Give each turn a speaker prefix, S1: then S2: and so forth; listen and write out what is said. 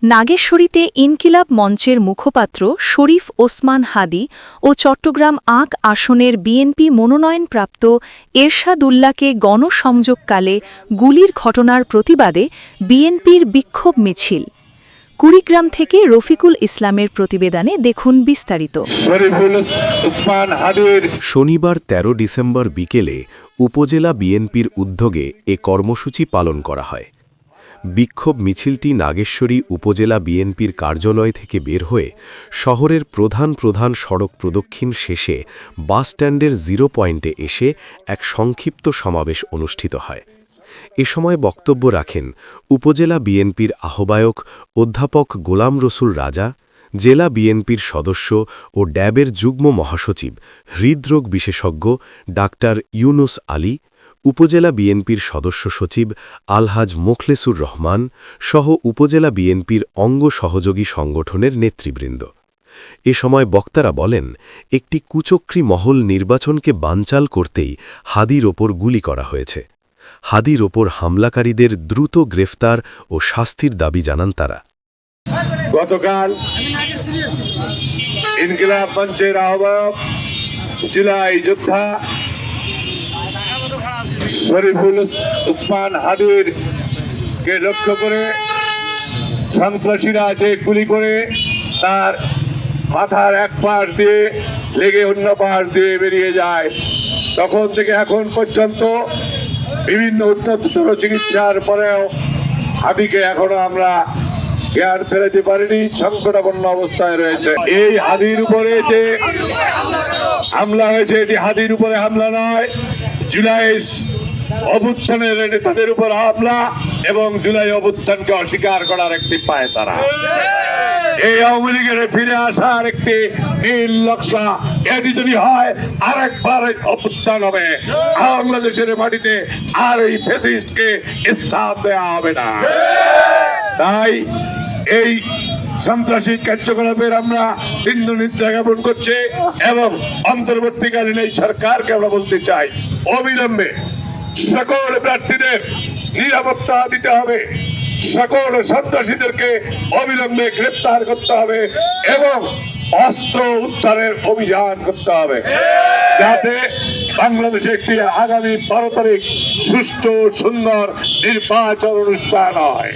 S1: নাগেশ্বরীতে ইনকিলাব মঞ্চের মুখপাত্র শরীফ ওসমান হাদী ও চট্টগ্রাম ৮ আসনের বিএনপি মনোনয়নপ্রাপ্ত এরশাদুল্লাহকে গণসংযোগকালে গুলির ঘটনার প্রতিবাদে বিএনপির বিক্ষোভ মিছিল। কুড়িগ্রাম থেকে রফিকুল ইসলামের প্রতিবেদনে দেখুন বিস্তারিত।
S2: শনিবার ১৩ ডিসেম্বর বিকেলে উপজেলা বিএনপির উদ্যোগে এ কর্মসূচি পালন করা হয়। বিক্ষোভ মিছিলটি নাগেশ্বরী উপজেলা বিএনপির কার্যালয় থেকে বের হয়ে শহরের প্রধান সড়ক প্রদক্ষিণ শেষে বাসস্ট্যান্ডের 0 পয়েন্টে এসে এক সংক্ষিপ্ত সমাবেশ অনুষ্ঠিত হয়। এ সময় বক্তব্য রাখেন উপজেলা বিএনপির আহ্বায়ক অধ্যাপক গোলাম রসুল রাজা, জেলা বিএনপির সদস্য ও ড্যাবের যুগ্ম মহাসচিব হৃদরোগ বিশেষজ্ঞ ডাক্তার ইউনুস আলী, উপজেলা বিএনপির সদস্য সচিব আলহাজ মোখলেসুর রহমান সহ উপজেলা বিএনপির অঙ্গ সহযোগী সংগঠনের নেতৃবৃন্দ। এ সময় বক্তারা বলেন, একটি কুচক্রী মহল নির্বাচনকে বানচাল করতেই হাদীর ওপর গুলি করা হয়েছে। হাদীর ওপর হামলাকারীদের দ্রুত গ্রেফতার ও শাস্তির দাবি জানান তারা।
S3: গতকাল ইনকিলাব মঞ্চের আহ্বায়ক জেলায় যোদ্ধা শরীফুল ওসমান হাদীর কে লক্ষ্য করে সন্ত্রাসীরা যে গুলি করে তার মাথার এক পাশ দিয়ে লেগে অন্য পাশ দিয়ে বেরিয়ে যায়, তখন থেকে এখন পর্যন্ত বিভিন্ন উন্নততর চিকিৎসার পরেও হাদীকে এখনো আমরা জ্ঞান ফেরাতে পারিনি, সংকটাপন্ন অবস্থায় রয়েছে। এই হাদীর উপরে যে হামলা হয়েছে, এটি হাদীর উপরে হামলা নয়, জুলাই অভ্যুত্থানের নেতাদের উপর হামলা এবং জুলাই অভ্যুত্থানকে অস্বীকার করার একটি পায়তারা। এই আওয়ামী লীগের ফিরে আসার একটি নীল নকশা। এটি যদি হয় আরেকবার অভ্যুত্থান হবে, বাংলাদেশের মাটিতে আর এই ফ্যাসিস্টকে স্থান দেওয়া হবে না। তাই এই সন্ত্রাসী কার্যকলাপের আমরা তীব্র নিন্দা জ্ঞাপন করছি এবং অন্তর্বর্তীকালীন এই সরকারকে আমরা বলতে চাই, অবিলম্বে সকল প্রার্থীদের নিরাপত্তা দিতে হবে, সকল সন্ত্রাসীদেরকে অবিলম্বে গ্রেপ্তার করতে হবে এবং অস্ত্র উদ্ধারের অভিযান করতে হবে, যাতে বাংলাদেশে একটি আগামী 12 তারিখ সুষ্ঠু সুন্দর নির্বাচন অনুষ্ঠান হয়।